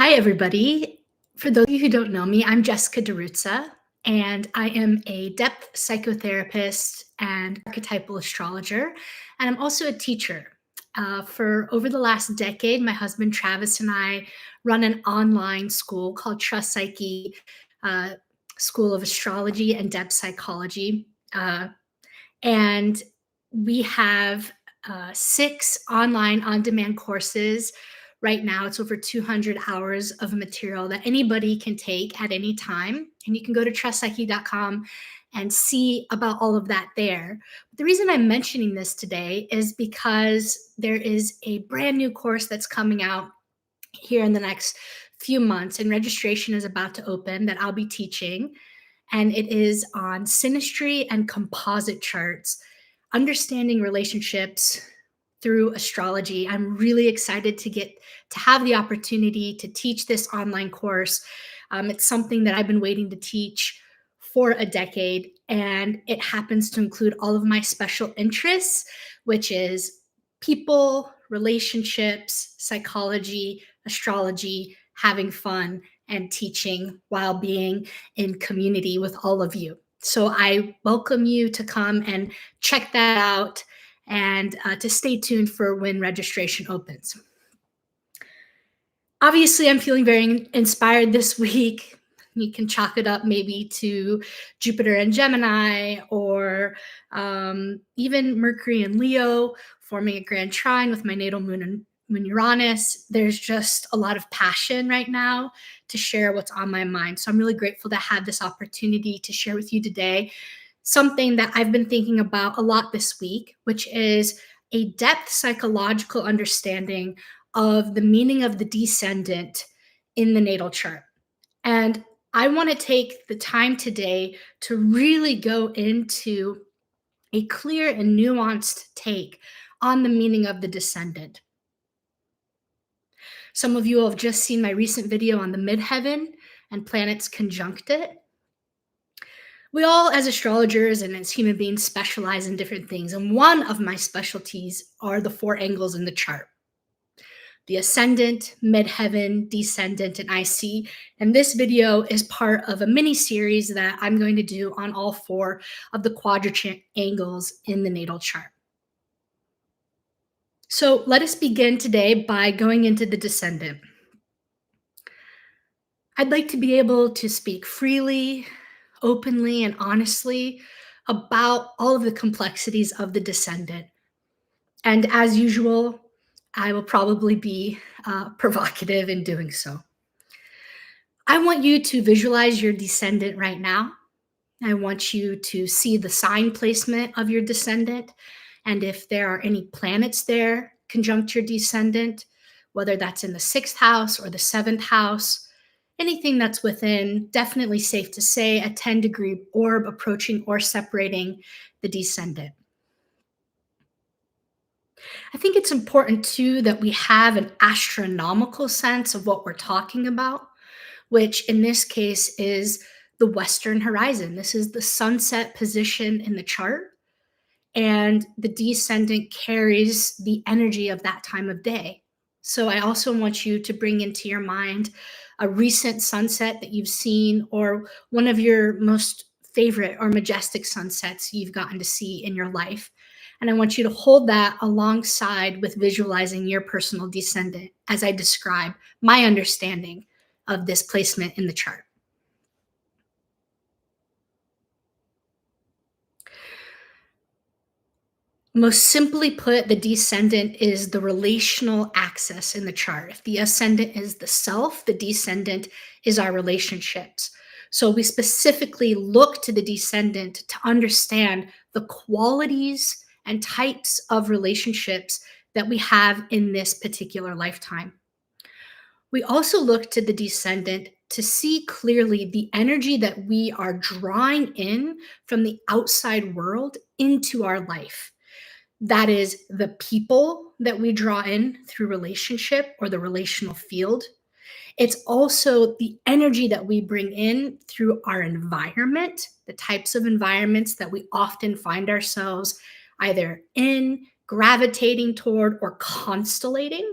Hi, everybody. For those of you who don't know me, I'm Jessica DiRuzza, and I am a depth psychotherapist and archetypal astrologer, and I'm also a teacher. For over the last decade, my husband Travis and I run an online school called Trust Psyche, uh, School of Astrology and Depth Psychology. And we have six online on demand courses. Right now, it's over 200 hours of material that anybody can take at any time. And you can go to trustpsyche.com and see about all of that there. The reason I'm mentioning this today is because there is a brand new course that's coming out here in the next few months, and registration is about to open that I'll be teaching. And it is on synastry and composite charts, understanding relationships through astrology. I'm really excited to have the opportunity to teach this online course. It's something that I've been waiting to teach for a decade, and it happens to include all of my special interests, which is people, relationships, psychology, astrology, having fun, and teaching while being in community with all of you. So I welcome you to come and check that out and to stay tuned for when registration opens. Obviously, I'm feeling very inspired this week. You can chalk it up maybe to Jupiter and Gemini, or even Mercury and Leo forming a grand trine with my natal moon and moon Uranus. There's just a lot of passion right now to share what's on my mind. So I'm really grateful to have this opportunity to share with you today something that I've been thinking about a lot this week, which is a depth psychological understanding of the meaning of the descendant in the natal chart. And I want to take the time today to really go into a clear and nuanced take on the meaning of the descendant. Some of you have just seen my recent video on the midheaven and planets conjunct it. We all, as astrologers and as human beings, specialize in different things. And one of my specialties are the four angles in the chart: the ascendant, midheaven, descendant, and IC. And this video is part of a mini series that I'm going to do on all four of the quadrant angles in the natal chart. So let us begin today by going into the descendant. I'd like to be able to speak freely, openly, and honestly about all of the complexities of the descendant. And as usual, I will probably be provocative in doing so. I want you to visualize your descendant right now. I want you to see the sign placement of your descendant, and if there are any planets there conjunct your descendant, whether that's in the sixth house or the seventh house, anything that's within, definitely safe to say, a 10-degree orb approaching or separating the descendant. I think it's important too that we have an astronomical sense of what we're talking about, which in this case is the western horizon. This is the sunset position in the chart, and the descendant carries the energy of that time of day. So I also want you to bring into your mind a recent sunset that you've seen, or one of your most favorite or majestic sunsets you've gotten to see in your life. And I want you to hold that alongside with visualizing your personal descendant as I describe my understanding of this placement in the chart. Most simply put, the descendant is the relational axis in the chart. If the ascendant is the self, the descendant is our relationships. So we specifically look to the descendant to understand the qualities and types of relationships that we have in this particular lifetime. We also look to the descendant to see clearly the energy that we are drawing in from the outside world into our life. That is the people that we draw in through relationship or the relational field. It's also the energy that we bring in through our environment, the types of environments that we often find ourselves either in, gravitating toward, or constellating.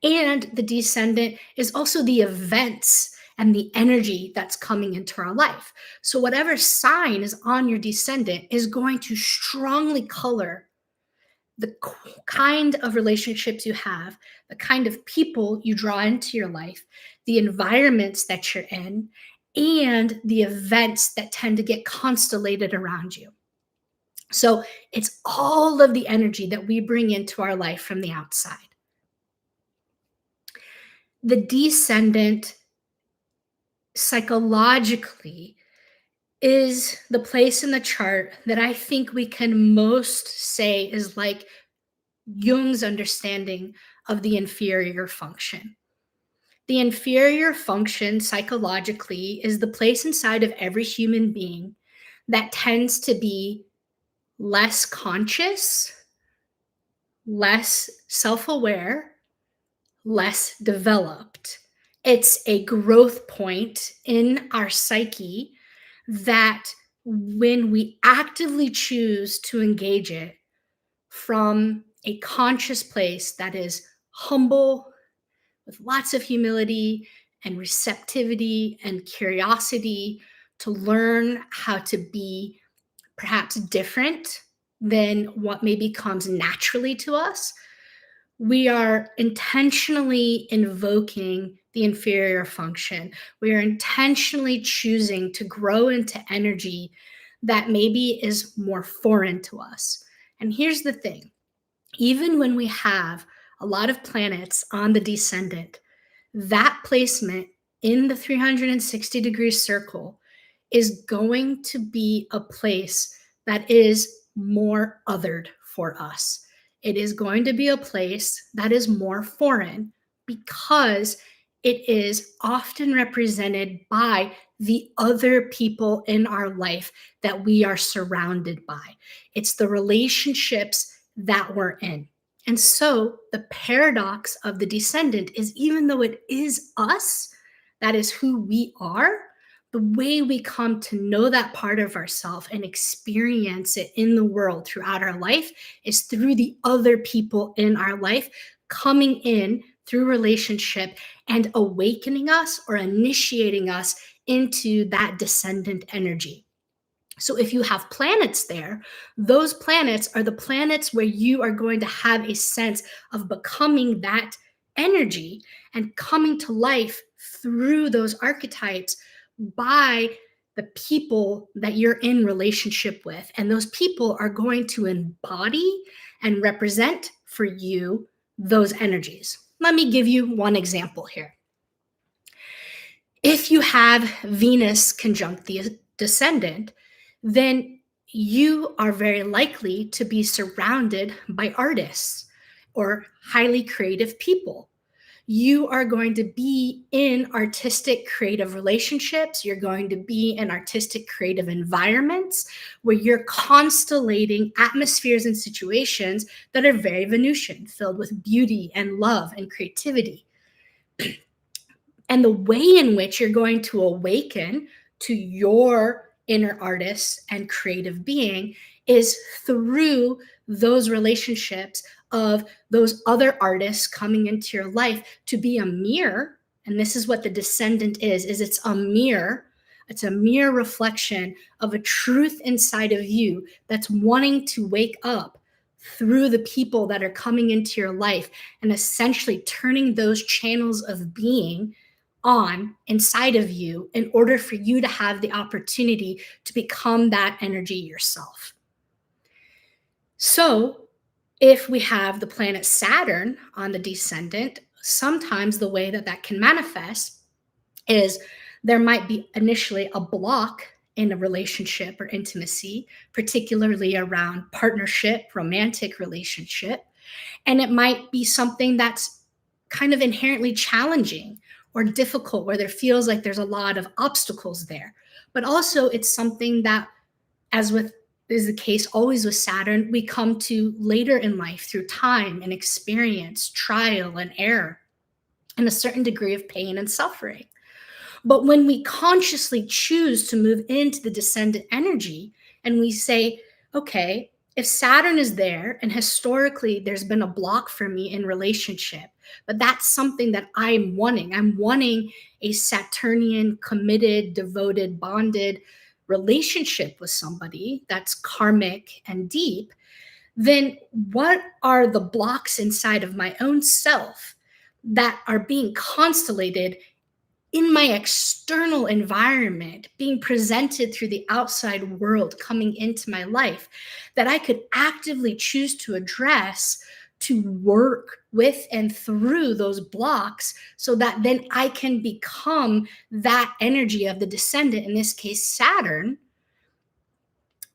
And the descendant is also the events and the energy that's coming into our life. So, whatever sign is on your descendant is going to strongly color the kind of relationships you have, the kind of people you draw into your life, the environments that you're in, and the events that tend to get constellated around you. So it's all of the energy that we bring into our life from the outside. The descendant psychologically is the place in the chart that I think we can most say is like Jung's understanding of the inferior function. The inferior function psychologically is the place inside of every human being that tends to be less conscious, less self aware, less developed. It's a growth point in our psyche that when we actively choose to engage it from a conscious place that is humble, with lots of humility and receptivity and curiosity to learn how to be perhaps different than what maybe comes naturally to us, we are intentionally invoking the inferior function. We are intentionally choosing to grow into energy that maybe is more foreign to us. And here's the thing, even when we have a lot of planets on the descendant, that placement in the 360-degree circle is going to be a place that is more othered for us. It is going to be a place that is more foreign because it is often represented by the other people in our life that we are surrounded by. It's the relationships that we're in. And so the paradox of the descendant is, even though it is us, that is who we are, the way we come to know that part of ourselves and experience it in the world throughout our life is through the other people in our life coming in through relationship and awakening us or initiating us into that descendant energy. So if you have planets there, those planets are the planets where you are going to have a sense of becoming that energy and coming to life through those archetypes by the people that you're in relationship with. And those people are going to embody and represent for you those energies. Let me give you one example here. If you have Venus conjunct the descendant, then you are very likely to be surrounded by artists or highly creative people. You are going to be in artistic creative relationships. You're going to be in artistic creative environments where you're constellating atmospheres and situations that are very Venusian, filled with beauty and love and creativity. And the way in which you're going to awaken to your inner artist and creative being is through those relationships of those other artists coming into your life to be a mirror. And this is what the descendant is it's a mirror. It's a mirror reflection of a truth inside of you that's wanting to wake up through the people that are coming into your life and essentially turning those channels of being on inside of you in order for you to have the opportunity to become that energy yourself. So, if we have the planet Saturn on the descendant, sometimes the way that that can manifest is there might be initially a block in a relationship or intimacy, particularly around partnership, romantic relationship. And it might be something that's kind of inherently challenging or difficult, where there feels like there's a lot of obstacles there. But also, it's something that, as with is the case always with Saturn, we come to later in life through time and experience, trial and error, and a certain degree of pain and suffering. But when we consciously choose to move into the descendant energy and we say, okay, if Saturn is there and historically there's been a block for me in relationship, But that's something that I'm wanting. I'm wanting a Saturnian, committed, devoted, bonded relationship with somebody that's karmic and deep. Then what are the blocks inside of my own self that are being constellated in my external environment, being presented through the outside world coming into my life, that I could actively choose to address, to work with and through those blocks, so that then I can become that energy of the descendant, in this case Saturn,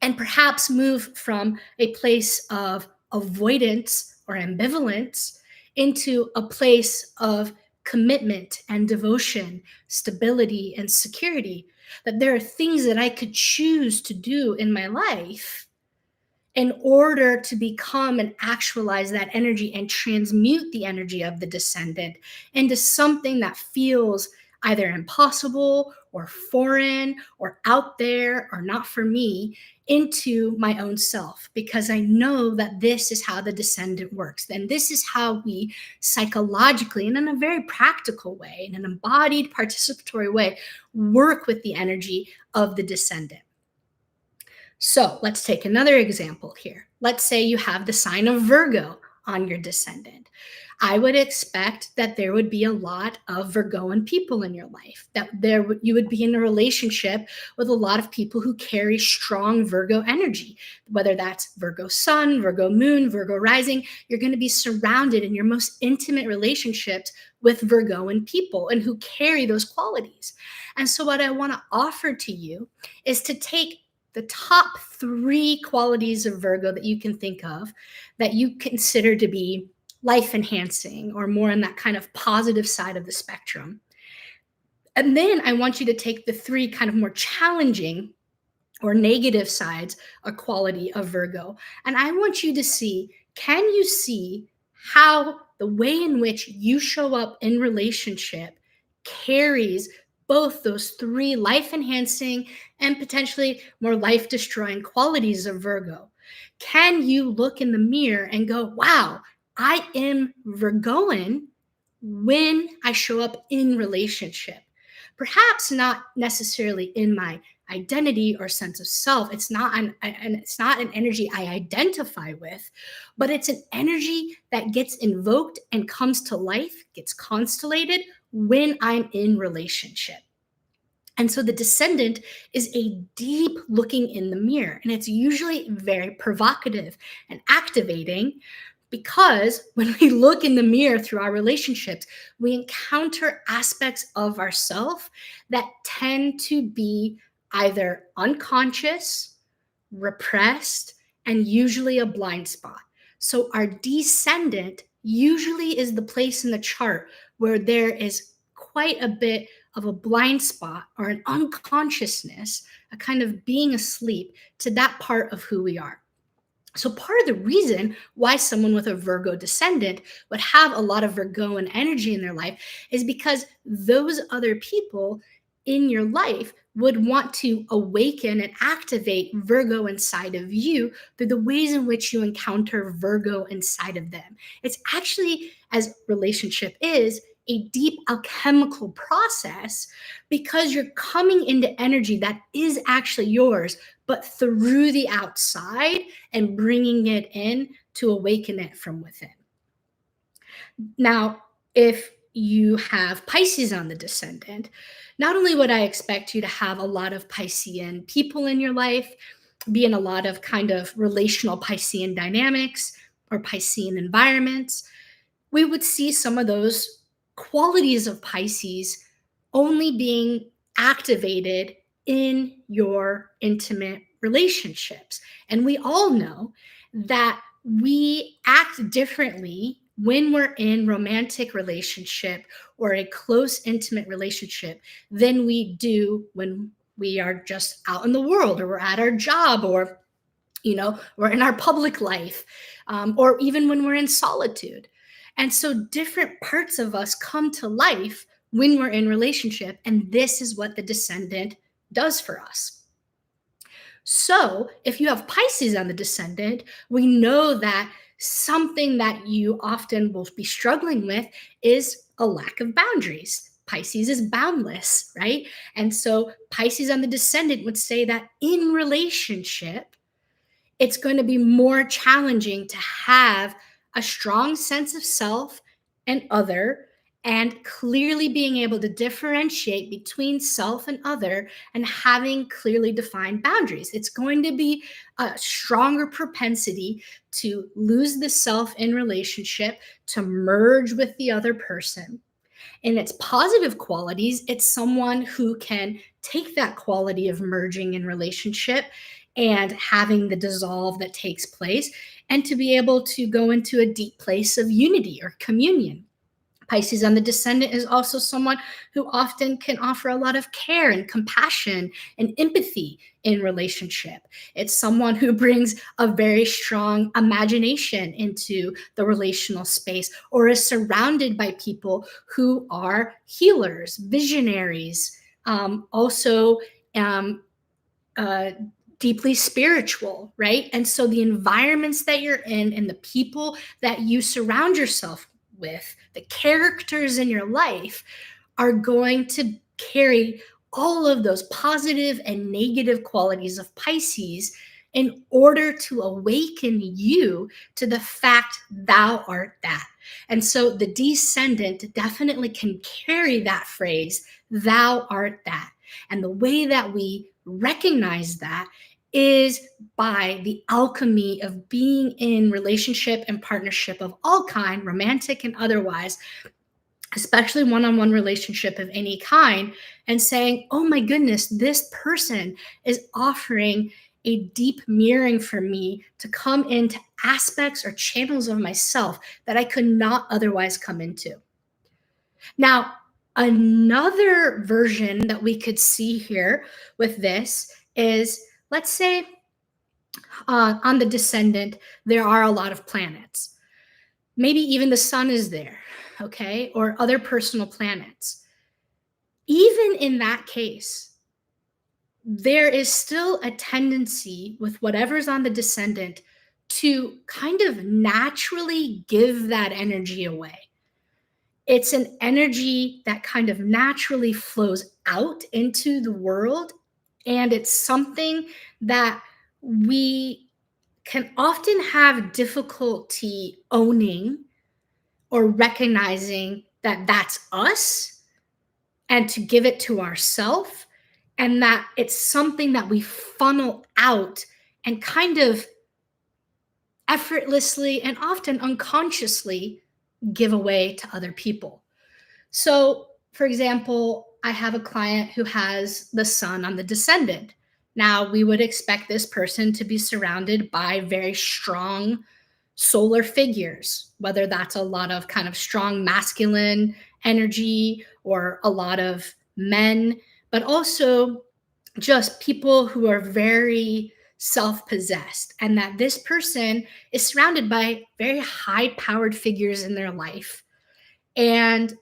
and perhaps move from a place of avoidance or ambivalence into a place of commitment and devotion, stability and security. That there are things that I could choose to do in my life in order to become and actualize that energy and transmute the energy of the descendant into something that feels either impossible or foreign or out there or not for me, into my own self, because I know that this is how the descendant works. Then this is how we psychologically and in a very practical way, in an embodied participatory way, work with the energy of the descendant. So let's take another example here. Let's say you have the sign of Virgo on your descendant. I would expect that there would be a lot of Virgoan people in your life, that you would be in a relationship with a lot of people who carry strong Virgo energy, whether that's Virgo sun, Virgo moon, Virgo rising. You're going to be surrounded in your most intimate relationships with Virgoan people and who carry those qualities. And so what I want to offer to you is to take the top 3 qualities of Virgo that you can think of that you consider to be life enhancing or more on that kind of positive side of the spectrum. And then I want you to take the 3 kind of more challenging or negative sides, a quality of Virgo. And I want you to see, can you see how the way in which you show up in relationship carries both those 3 life enhancing and potentially more life destroying qualities of Virgo? Can you look in the mirror and go, wow, I am Virgoan when I show up in relationship? Perhaps not necessarily in my identity or sense of self. It's not an energy I identify with, but it's an energy that gets invoked and comes to life, gets constellated when I'm in relationship. And so the descendant is a deep looking in the mirror, and it's usually very provocative and activating, because when we look in the mirror through our relationships, we encounter aspects of ourself that tend to be either unconscious, repressed, and usually a blind spot. So our descendant usually is the place in the chart where there is quite a bit of a blind spot or an unconsciousness, a kind of being asleep to that part of who we are. So part of the reason why someone with a Virgo descendant would have a lot of Virgoan energy in their life is because those other people in your life would want to awaken and activate Virgo inside of you through the ways in which you encounter Virgo inside of them. It's actually, as relationship is, a deep alchemical process, because you're coming into energy that is actually yours, but through the outside and bringing it in to awaken it from within. Now, if you have Pisces on the descendant, not only would I expect you to have a lot of Piscean people in your life, be in a lot of kind of relational Piscean dynamics or Piscean environments, we would see some of those qualities of Pisces only being activated in your intimate relationships. And we all know that we act differently when we're in romantic relationship or a close intimate relationship than we do when we are just out in the world, or we're at our job, or we're in our public life, or even when we're in solitude. And so different parts of us come to life when we're in relationship, and this is what the descendant does for us. So if you have Pisces on the descendant, we know that Something that you often will be struggling with is a lack of boundaries. Pisces is boundless, right? And so Pisces on the Descendant would say that in relationship, it's going to be more challenging to have a strong sense of self and other, and clearly being able to differentiate between self and other, and having clearly defined boundaries. It's going to be a stronger propensity to lose the self in relationship, to merge with the other person. In its positive qualities, it's someone who can take that quality of merging in relationship and having the dissolve that takes place, and to be able to go into a deep place of unity or communion. Pisces on the Descendant is also someone who often can offer a lot of care and compassion and empathy in relationship. It's someone who brings a very strong imagination into the relational space, or is surrounded by people who are healers, visionaries, also um, uh, deeply spiritual, right? And so the environments that you're in and the people that you surround yourself with, the characters in your life, are going to carry all of those positive and negative qualities of Pisces in order to awaken you to the fact thou art that. And so the Descendant definitely can carry that phrase, thou art that. And the way that we recognize that is by the alchemy of being in relationship and partnership of all kind, romantic and otherwise, especially one-on-one relationship of any kind, and saying, oh my goodness, this person is offering a deep mirroring for me to come into aspects or channels of myself that I could not otherwise come into. Now, another version that we could see here with this is, let's say on the Descendant, there are a lot of planets. Maybe even the sun is there, okay, or other personal planets. Even in that case, there is still a tendency with whatever's on the Descendant to kind of naturally give that energy away. It's an energy that kind of naturally flows out into the world. And it's something that we can often have difficulty owning or recognizing that that's us, and to give it to ourselves, and that it's something that we funnel out and kind of effortlessly and often unconsciously give away to other people. So, for example, I have a client who has the sun on the Descendant. Now, we would expect this person to be surrounded by very strong solar figures, whether that's a lot of kind of strong masculine energy or a lot of men, but also just people who are very self possessed, and that this person is surrounded by very high powered figures in their life. And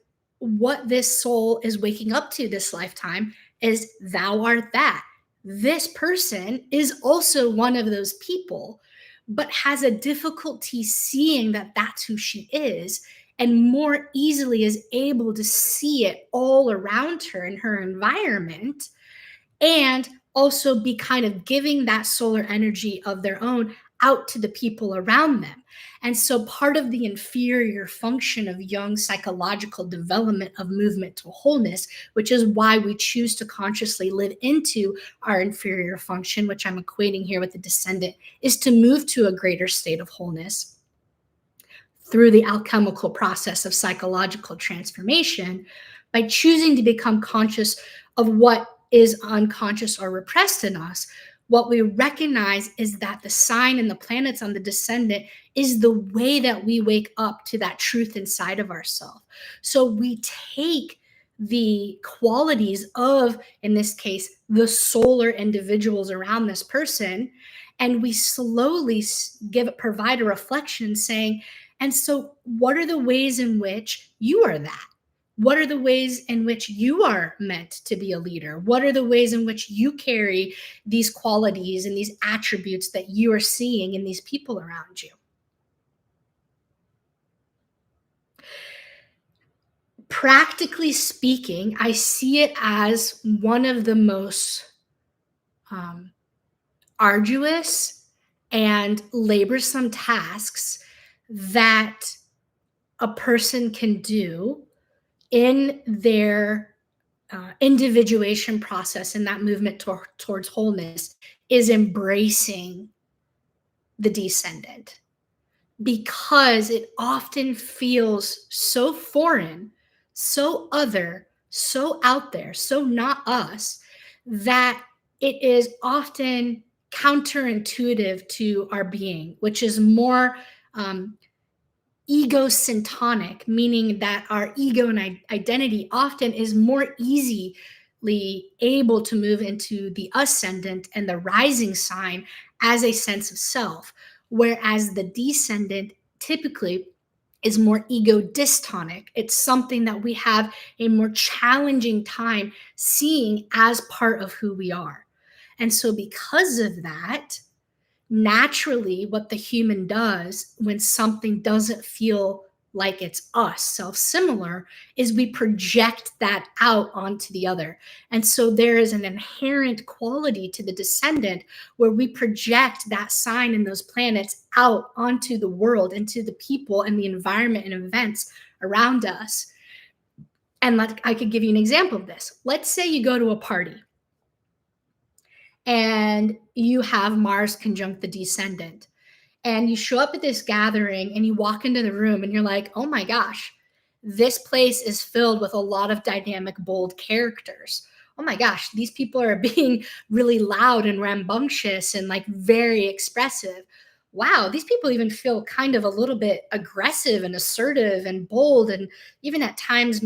what this soul is waking up to this lifetime is, thou art that. This person is also one of those people, but has a difficulty seeing that that's who she is, and more easily is able to see it all around her in her environment, and also be kind of giving that solar energy of their own out to the people around them. And so part of the inferior function of Jung's psychological development of movement to wholeness, which is why we choose to consciously live into our inferior function, which I'm equating here with the Descendant, is to move to a greater state of wholeness through the alchemical process of psychological transformation, by choosing to become conscious of what is unconscious or repressed in us. What we recognize is that the sign and the planets on the Descendant is the way that we wake up to that truth inside of ourselves. So we take the qualities of, in this case, the solar individuals around this person, and we slowly provide a reflection saying, and so what are the ways in which you are that? What are the ways in which you are meant to be a leader? What are the ways in which you carry these qualities and these attributes that you are seeing in these people around you? Practically speaking, I see it as one of the most um, arduous and laborsome tasks that a person can do in their individuation process and that movement towards wholeness is embracing the descendant, because it often feels so foreign, so other, so out there, so not us, that it is often counterintuitive to our being, which is more um, egosyntonic, meaning that our ego and identity often is more easily able to move into the ascendant and the rising sign as a sense of self, whereas the descendant typically is more ego dystonic. It's something that we have a more challenging time seeing as part of who we are. And so, because of that, naturally what the human does when something doesn't feel like it's us, self-similar, is we project that out onto the other. And so there is an inherent quality to the descendant where we project that sign and those planets out onto the world, into the people and the environment and events around us. And like, I could give you an example of this. Let's say you go to a party and you have Mars conjunct the descendant, and you show up at this gathering and you walk into the room and you're like, oh my gosh, this place is filled with a lot of dynamic, bold characters. Oh my gosh, these people are being really loud and rambunctious and like very expressive. Wow, these people even feel kind of a little bit aggressive and assertive and bold, and even at times,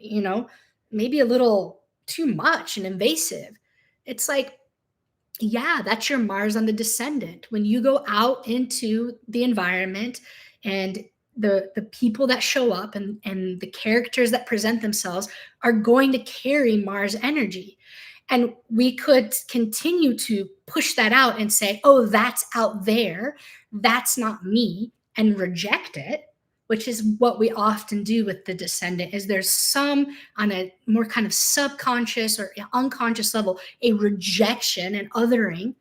you know, maybe a little too much and invasive. It's like, yeah, that's your Mars on the descendant. When you go out into the environment and the people that show up and the characters that present themselves are going to carry Mars energy. And we could continue to push that out and say, oh, that's out there. That's not me, and reject it, which is what we often do with the descendant. Is there's some, on a more kind of subconscious or unconscious level, a rejection and othering,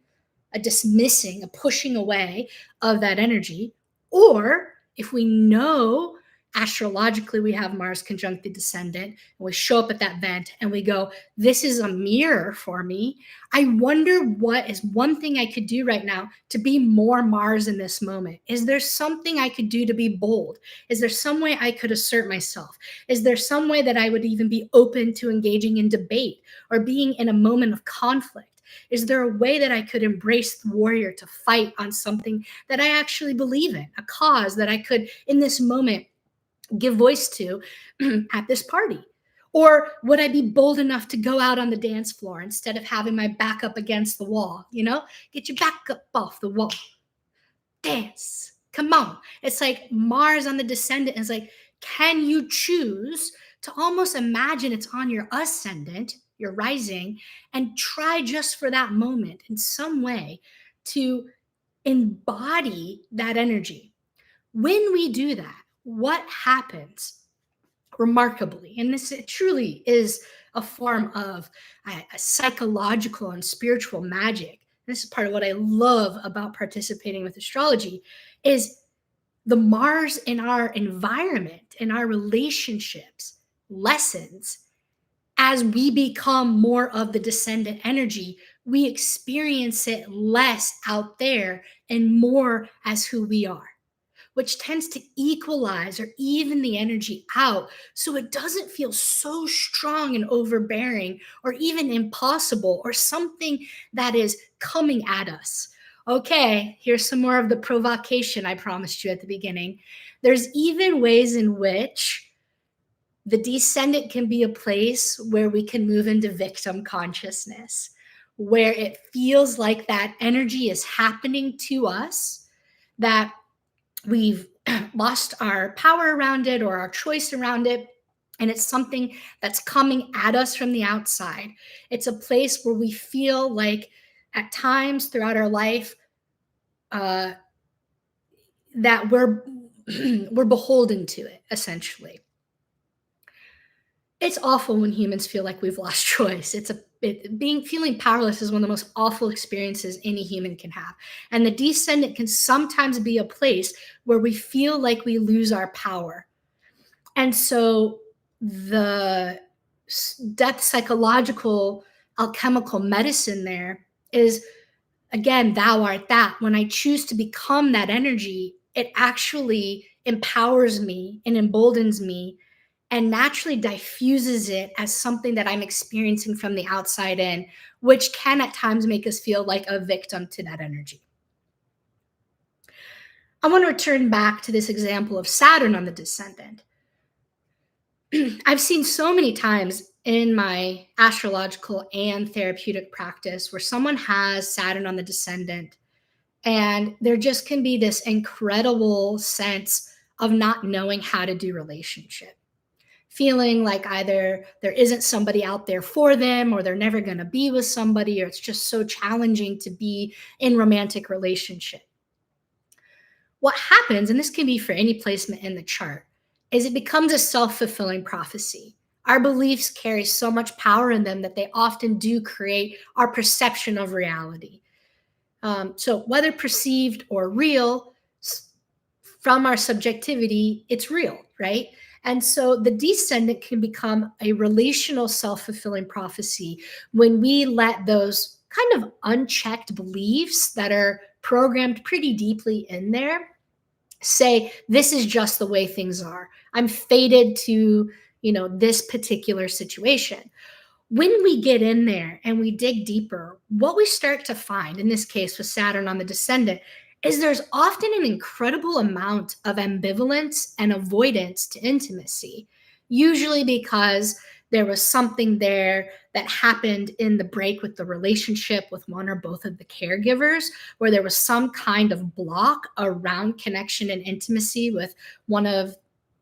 a dismissing, a pushing away of that energy. Or if we know astrologically we have Mars conjunct the descendant, and we show up at that event and we go, this is a mirror for me. I wonder what is one thing I could do right now to be more Mars in this moment. Is there something I could do to be bold? Is there some way I could assert myself? Is there some way that I would even be open to engaging in debate or being in a moment of conflict? Is there a way that I could embrace the warrior to fight on something that I actually believe in, a cause that I could, in this moment, give voice to at this party? Or would I be bold enough to go out on the dance floor instead of having my back up against the wall? You know, get your back up off the wall. Dance. Come on. It's like Mars on the descendant is like, can you choose to almost imagine it's on your ascendant, your rising, and try just for that moment in some way to embody that energy? When we do that, what happens remarkably, and this it truly is a form of a psychological and spiritual magic. This is part of what I love about participating with astrology, is the Mars in our environment, in our relationships, lessons as we become more of the descendant energy. We experience it less out there and more as who we are, which tends to equalize or even the energy out so it doesn't feel so strong and overbearing or even impossible or something that is coming at us. Okay, here's some more of the provocation I promised you at the beginning. There's even ways in which the descendant can be a place where we can move into victim consciousness, where it feels like that energy is happening to us, that we've lost our power around it or our choice around it, and it's something that's coming at us from the outside. It's a place where we feel like at times throughout our life uh, that we're we're beholden to it, essentially. It's awful when humans feel like we've lost choice. Feeling powerless is one of the most awful experiences any human can have. And the descendant can sometimes be a place where we feel like we lose our power. And so the depth psychological alchemical medicine there is, again, thou art that. When I choose to become that energy, it actually empowers me and emboldens me and naturally diffuses it as something that I'm experiencing from the outside in, which can at times make us feel like a victim to that energy. I want to return back to this example of Saturn on the descendant. I've seen so many times in my astrological and therapeutic practice where someone has Saturn on the descendant, and there just can be this incredible sense of not knowing how to do relationship, feeling like either there isn't somebody out there for them, or they're never going to be with somebody, or it's just so challenging to be in romantic relationship. What happens, and this can be for any placement in the chart, is it becomes a self-fulfilling prophecy. Our beliefs carry so much power in them that they often do create our perception of reality. So whether perceived or real, from our subjectivity, it's real, right? And so the descendant can become a relational self-fulfilling prophecy when we let those kind of unchecked beliefs that are programmed pretty deeply in there say, this is just the way things are. I'm fated to, this particular situation. When we get in there and we dig deeper, what we start to find, in this case with Saturn on the descendant, is there's often an incredible amount of ambivalence and avoidance to intimacy, usually because there was something there that happened in the break with the relationship with one or both of the caregivers, where there was some kind of block around connection and intimacy with one of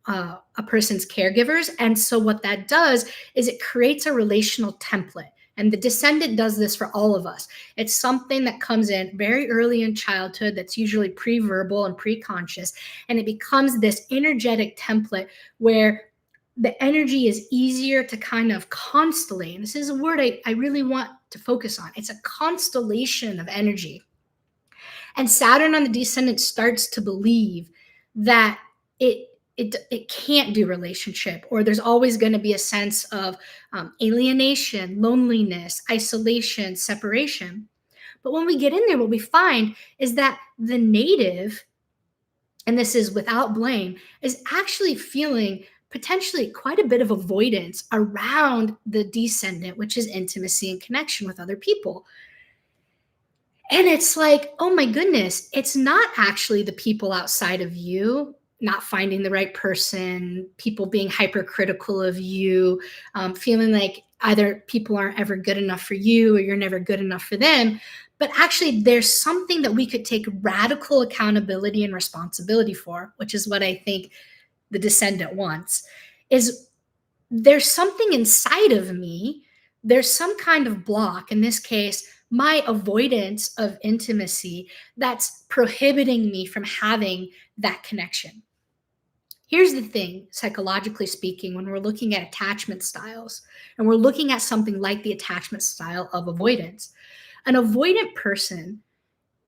a person's caregivers. And so what that does is it creates a relational template. And the descendant does this for all of us. It's something that comes in very early in childhood that's usually pre-verbal and pre-conscious. And it becomes this energetic template where the energy is easier to kind of constellate. And this is a word I really want to focus on. It's a constellation of energy. And Saturn on the descendant starts to believe that it can't do relationship, or there's always going to be a sense of alienation, loneliness, isolation, separation. But when we get in there, what we find is that the native, and this is without blame, is actually feeling potentially quite a bit of avoidance around the descendant, which is intimacy and connection with other people. And it's like, oh my goodness, it's not actually the people outside of you not finding the right person, people being hypercritical of you, feeling like either people aren't ever good enough for you or you're never good enough for them. But actually, there's something that we could take radical accountability and responsibility for, which is what I think the descendant wants, is there's something inside of me, there's some kind of block, in this case, my avoidance of intimacy, that's prohibiting me from having that connection. Here's the thing, psychologically speaking, when we're looking at attachment styles, and we're looking at something like the attachment style of avoidance, an avoidant person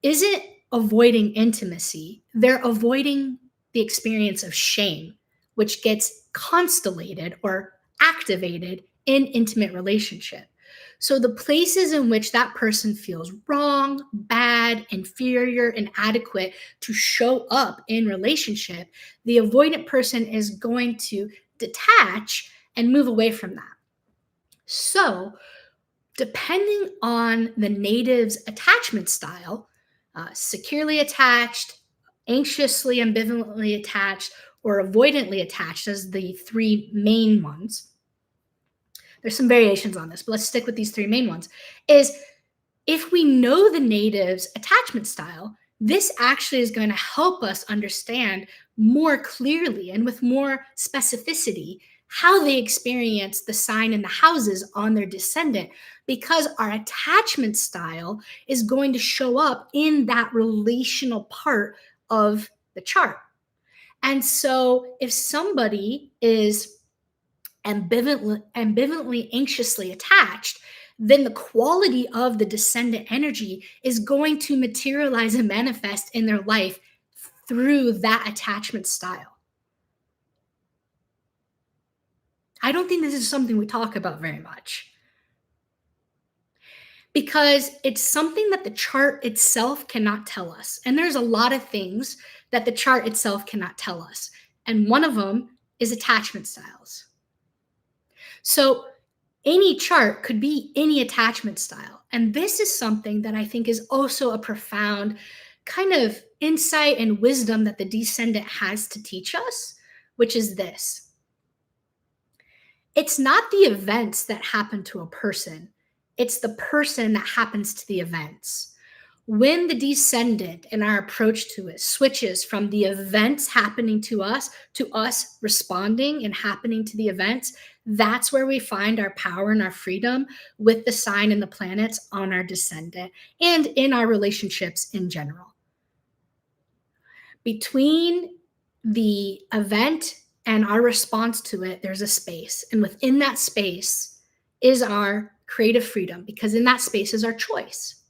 isn't avoiding intimacy, they're avoiding the experience of shame, which gets constellated or activated in intimate relationship. So the places in which that person feels wrong, bad, inferior, inadequate to show up in relationship, the avoidant person is going to detach and move away from that. So depending on the native's attachment style, securely attached, anxiously, ambivalently attached, or avoidantly attached as the three main ones. There's some variations on this, but let's stick with these three main ones. Is if we know the native's attachment style, this actually is going to help us understand more clearly and with more specificity how they experience the sign and the houses on their descendant, because our attachment style is going to show up in that relational part of the chart. And so if somebody is ambivalently anxiously attached, then the quality of the descendant energy is going to materialize and manifest in their life through that attachment style. I don't think this is something we talk about very much because it's something that the chart itself cannot tell us. And there's a lot of things that the chart itself cannot tell us. And one of them is attachment styles. So any chart could be any attachment style. And this is something that I think is also a profound kind of insight and wisdom that the descendant has to teach us, which is this. It's not the events that happen to a person, it's the person that happens to the events. When the descendant and our approach to it switches from the events happening to us responding and happening to the events, that's where we find our power and our freedom with the sign and the planets on our descendant and in our relationships in general. Between the event and our response to it, there's a space. And within that space is our creative freedom, because in that space is our choice.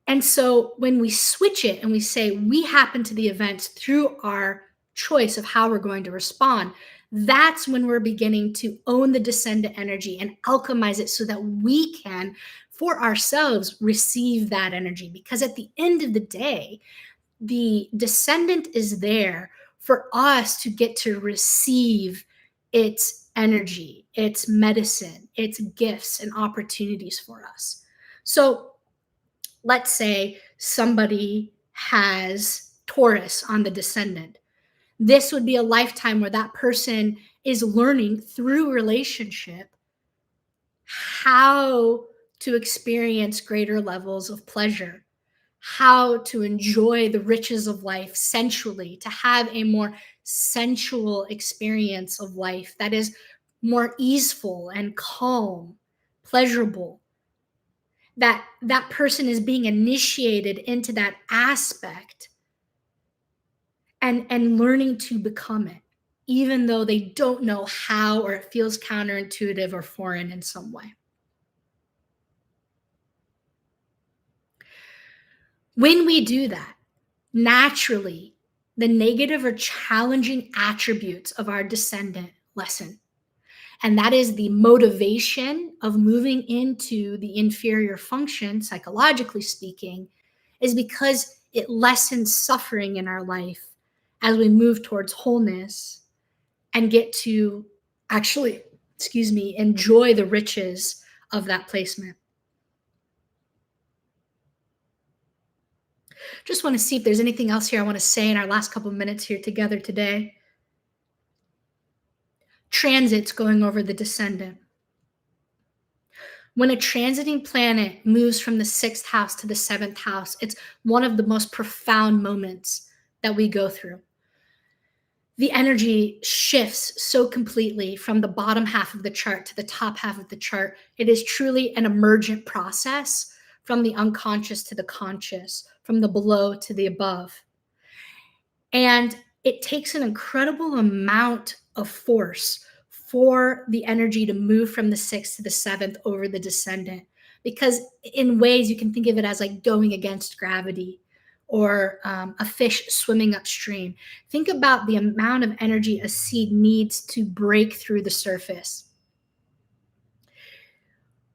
And so when we switch it and we say we happen to the events through our choice of how we're going to respond, that's when we're beginning to own the descendant energy and alchemize it so that we can, for ourselves, receive that energy. Because at the end of the day, the descendant is there for us to get to receive its energy, its medicine, its gifts and opportunities for us. So let's say somebody has Taurus on the descendant. This would be a lifetime where that person is learning through relationship how to experience greater levels of pleasure, how to enjoy the riches of life sensually, to have a more sensual experience of life that is more easeful and calm, pleasurable. That person is being initiated into that aspect and learning to become it, even though they don't know how, or it feels counterintuitive or foreign in some way. When we do that, naturally, the negative or challenging attributes of our descendant lessen. And that is the motivation of moving into the inferior function, psychologically speaking, is because it lessens suffering in our life as we move towards wholeness and get to actually, enjoy the riches of that placement. Just want to see if there's anything else here I want to say in our last couple of minutes here together today. Transits going over the descendant. When a transiting planet moves from the 6th house to the 7th house, it's one of the most profound moments that we go through. The energy shifts so completely from the bottom half of the chart to the top half of the chart. It is truly an emergent process from the unconscious to the conscious, from the below to the above. And it takes an incredible amount of force for the energy to move from the 6th to the 7th over the descendant. Because in ways you can think of it as like going against gravity, or a fish swimming upstream. Think about the amount of energy a seed needs to break through the surface.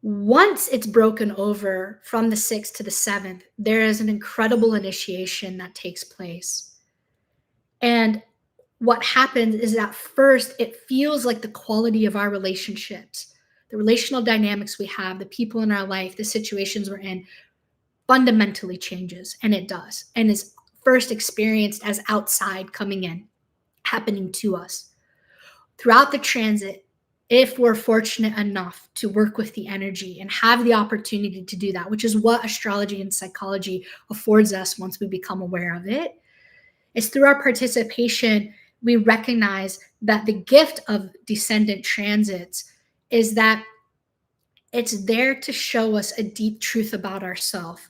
Once it's broken over from the 6th to the 7th, there is an incredible initiation that takes place. And what happens is at first it feels like the quality of our relationships, the relational dynamics we have, the people in our life, the situations we're in, fundamentally changes. And it does, and is first experienced as outside coming in, happening to us. Throughout the transit, if we're fortunate enough to work with the energy and have the opportunity to do that, which is what astrology and psychology affords us once we become aware of it, it's through our participation we recognize that the gift of descendant transits is that it's there to show us a deep truth about ourselves,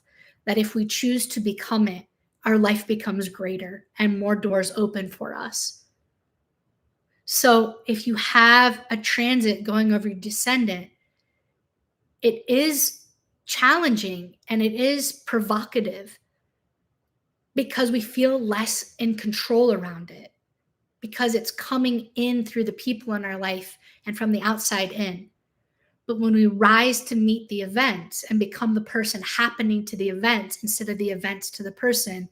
that if we choose to become it, our life becomes greater and more doors open for us. So if you have a transit going over your descendant, it is challenging and it is provocative because we feel less in control around it, because it's coming in through the people in our life and from the outside in. But when we rise to meet the event and become the person happening to the event instead of the events to the person,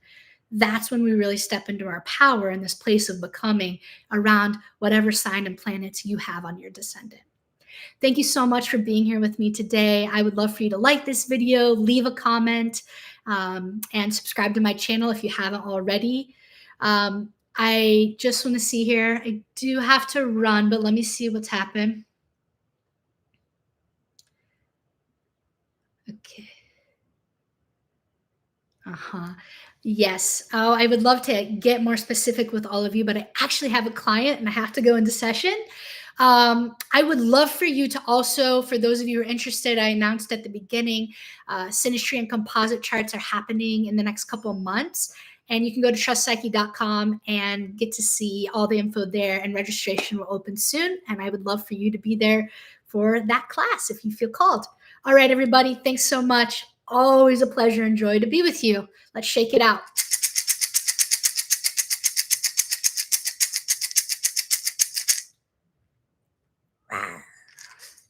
that's when we really step into our power in this place of becoming around whatever sign and planets you have on your descendant. Thank you so much for being here with me today. I would love for you to like this video, leave a comment, and subscribe to my channel if you haven't already. I just want to see here. I do have to run, but let me see what's happened. Okay. Uh-huh. Yes. Oh, I would love to get more specific with all of you, but I actually have a client and I have to go into session. I would love for you to also, for those of you who are interested, I announced at the beginning, synastry and composite charts are happening in the next couple of months. And you can go to trustpsyche.com and get to see all the info there, and registration will open soon. And I would love for you to be there for that class if you feel called. All right, everybody. Thanks so much. Always a pleasure and joy to be with you. Let's shake it out.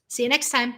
See you next time.